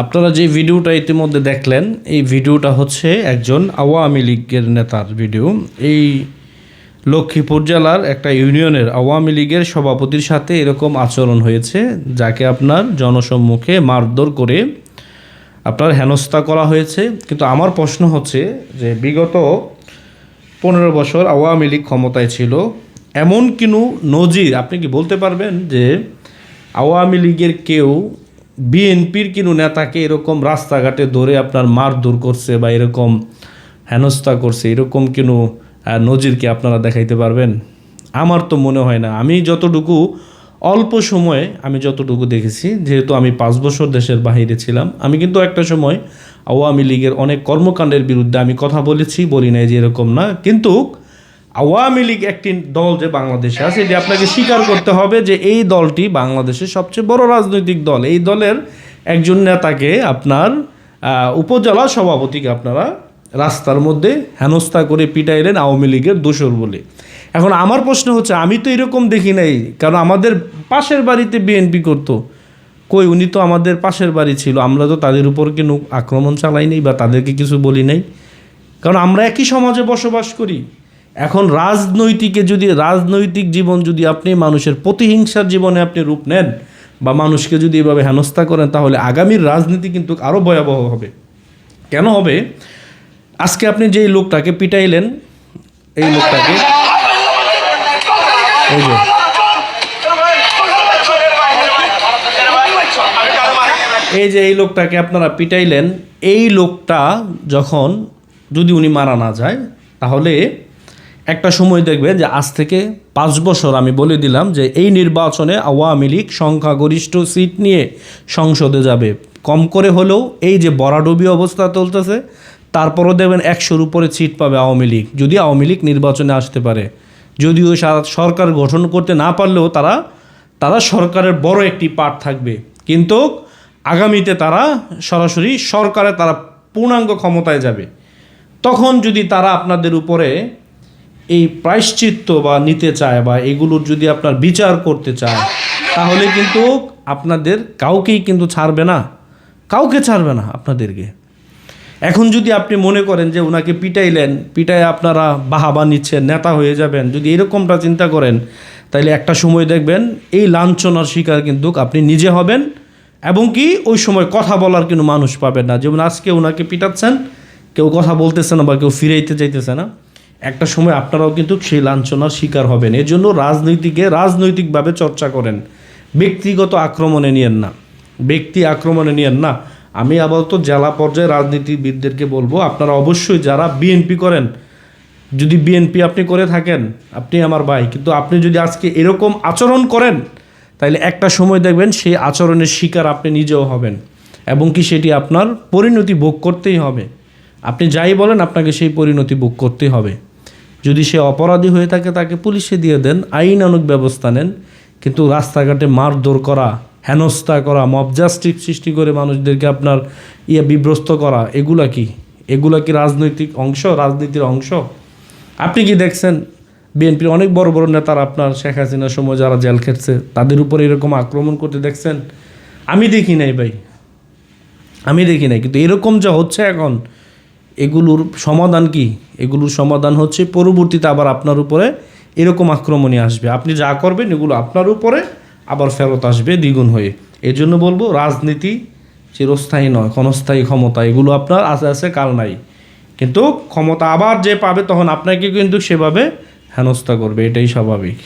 আপনারা যে ভিডিওটা ইতিমধ্যে দেখলেন, এই ভিডিওটা হচ্ছে একজন আওয়ামী লীগের নেতার ভিডিও। এই লক্ষ্মীপুর জেলার একটা ইউনিয়নের আওয়ামী লীগের সভাপতির সাথে এরকম আচরণ হয়েছে, যাকে আপনার জনসম্মুখে মারধর করে আপনার হেনস্থা করা হয়েছে। কিন্তু আমার প্রশ্ন হচ্ছে যে বিগত 15 বছর আওয়ামী লীগ ক্ষমতায় ছিল, এমন কোনো নজির আপনি কি বলতে পারবেন যে আওয়ামী লীগের কেউ বিএনপির কোনো নেতাকে এরকম রাস্তাঘাটে ধরে আপনার মারধর করছে বা এরকম হেনস্থা করছে, এরকম কোনো নজির কি আপনারা দেখাইতে পারবেন? আমার তো মনে হয় না। আমি যতটুকু অল্প সময়ে আমি যতটুকু দেখেছি, যেহেতু আমি 5 বছর দেশের বাইরে ছিলাম, আমি কিন্তু একটা সময় আওয়ামী লীগের অনেক কর্মকাণ্ডের বিরুদ্ধে আমি কথা বলেছি, বলি নাই যে এরকম না। কিন্তু আওয়ামী লীগ একটি দল যে বাংলাদেশে আছে, এটি আপনাকে স্বীকার করতে হবে যে এই দলটি বাংলাদেশের সবচেয়ে বড় রাজনৈতিক দল। এই দলের একজন নেতাকে আপনার উপজেলা সভাপতিকে আপনারা রাস্তার মধ্যে হেনস্থা করে পিটাইলেন আওয়ামী লীগের দোসর বলে। এখন আমার প্রশ্ন হচ্ছে, আমি তো এরকম দেখি নাই, কারণ আমাদের পাশের বাড়িতে বিএনপি করতো। কই, উনি তো আমাদের পাশের বাড়ি ছিল, আমরা তো তাদের উপর কোনো আক্রমণ চালাই নাই বা তাদেরকে কিছু বলি নাই, কারণ আমরা একই সমাজে বসবাস করি। এখন রাজনৈতিক জীবন যদি আপনি মানুষের প্রতিহিংসার জীবনে আপনি রূপ নেন বা মানুষকে যদি এভাবে হেনস্থা করেন, তাহলে আগামীর রাজনীতি কিন্তু আরও ভয়াবহ হবে। কেন হবে? আজকে আপনি যেই লোকটাকে পিটাইলেন, এই লোকটাকে এই লোকটাকে আপনারা পিটাইলেন, এই লোকটা যখন যদি উনি মারা না যায়, তাহলে একটা সময় দেখবে যে আজ থেকে 5 বছর আমি বলে দিলাম যে এই নির্বাচনে আওয়ামী লীগ সংখ্যাগরিষ্ঠ সিট নিয়ে সংসদে যাবে। কম করে হলেও এই যে বরাডুবি অবস্থা চলতেছে, তারপরও দেখবেন 100-র উপরে সিট পাবে আওয়ামী লীগ, যদি আওয়ামী লীগ নির্বাচনে আসতে পারে। যদিও সরকার গঠন করতে না পারলেও তারা সরকারের বড় একটি পার্ট থাকবে, কিন্তু আগামীতে তারা সরাসরি সরকারে তারা পূর্ণাঙ্গ ক্ষমতায় যাবে। তখন যদি তারা আপনাদের উপরে এই প্রায়শ্চিত্ত বা নিতে চায় বা এগুলোর যদি আপনার বিচার করতে চায়, তাহলে কিন্তু আপনাদের কাউকেই কিন্তু ছাড়বে না আপনাদেরকে। এখন যদি আপনি মনে করেন যে ওনাকে পিটায় আপনারা বাহাবা নিচ্ছেন, নেতা হয়ে যাবেন, যদি এরকমটা চিন্তা করেন, তাহলে একটা সময় দেখবেন এই লাঞ্ছনার শিকার কিন্তু আপনি নিজে হবেন, এবং কি ওই সময় কথা বলার কোনো মানুষ পাবেন না। যেমন আজকে ওনাকে পিটাচ্ছেন, কেউ কথা বলতেছে না বা কেউ ফিরাইতে চাইতেছে না, একটা সময় আপনারাও কিন্তু সেই লাঞ্ছনার শিকার হবেন। এর জন্য রাজনৈতিকভাবে চর্চা করেন, ব্যক্তিগত আক্রমণে নিয়েন না। আমি আপাতত জেলা পর্যায়ে রাজনীতিবিদদেরকে বলবো, আপনারা অবশ্যই যারা বিএনপি করেন, যদি বিএনপি আপনি করে থাকেন, আপনি আমার ভাই, কিন্তু আপনি যদি আজকে এরকম আচরণ করেন, তাহলে একটা সময় দেখবেন সেই আচরণের শিকার আপনি নিজেও হবেন, এবং কি সেটি আপনার পরিণতি ভোগ করতেই হবে। আপনি যাই বলেন, আপনাকে সেই পরিণতি ভোগ করতেই হবে। যদি সে অপরাধী হয়ে থাকে, তাকে পুলিশে দিয়ে দেন, আইনানুগ ব্যবস্থা নেন, কিন্তু রাস্তাঘাটে মারধর করা, হেনস্থা করা, মব জাস্টিস সৃষ্টি করে মানুষদেরকে আপনার বিভ্রস্ত করা, এগুলা কি রাজনীতির অংশ? আপনি কি দেখছেন বিএনপির অনেক বড় বড় নেতারা আপনার শেখ হাসিনার সময় যারা জেল খেটছে, তাদের উপর এরকম আক্রমণ করতে দেখছেন? আমি দেখি নাই ভাই, কিন্তু এরকম যা হচ্ছে এখন, এগুলোর সমাধান কি? এগুলোর সমাধান হচ্ছে পরবর্তীতে আবার আপনার উপরে এরকম আক্রমণই আসবে। আপনি যা করবেন এগুলো আপনার উপরে আবার ফেরত আসবে দ্বিগুণ হয়ে। এর জন্য বলবো, রাজনীতি চিরস্থায়ী নয়, ক্ষণস্থায়ী ক্ষমতা। এগুলো আপনার আছে কাল নাই, কিন্তু ক্ষমতা আবার যে পাবে, তখন আপনাকে কিন্তু সেভাবে হেনস্থা করবে, এটাই স্বাভাবিক।